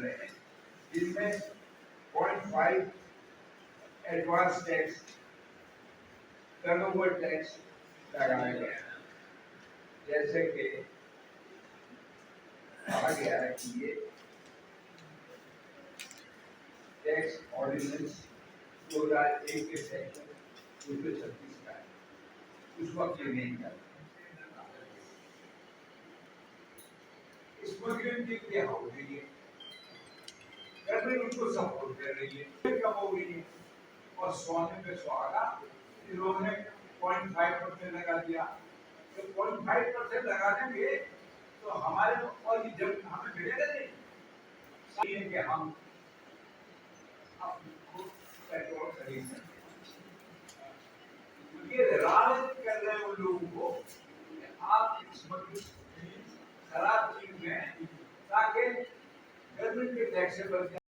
रहे हैं जिनमें 0.5 एडवांस टैक्स, टर्नओवर टैक्स लगाया गया है। जैसे कि कहा गया है कि ये टैक्स ऑर्डिनेंस 2001 के सेक्शन 236 का है, उस वक्त ये नहीं था। स्मगलिंग की क्या हो रही है, गवर्नमेंट उनको सपोर्ट कर रही है, कम हो रही है, और सोने पे सुहागा इन्होंने 0.5% लगा दिया। तो 0.5% लगा देंगे तो हमारे और ये जब हमें मिलेगा नहीं, सही है कि हम अपने पेट्रोल खरीद सकते हैं। ये राजनीति कर रहे हैं उन लोगों को कि आप स्मगलिंग खराब चीज में ताकि गवर्नमेंट के टैक्स से बच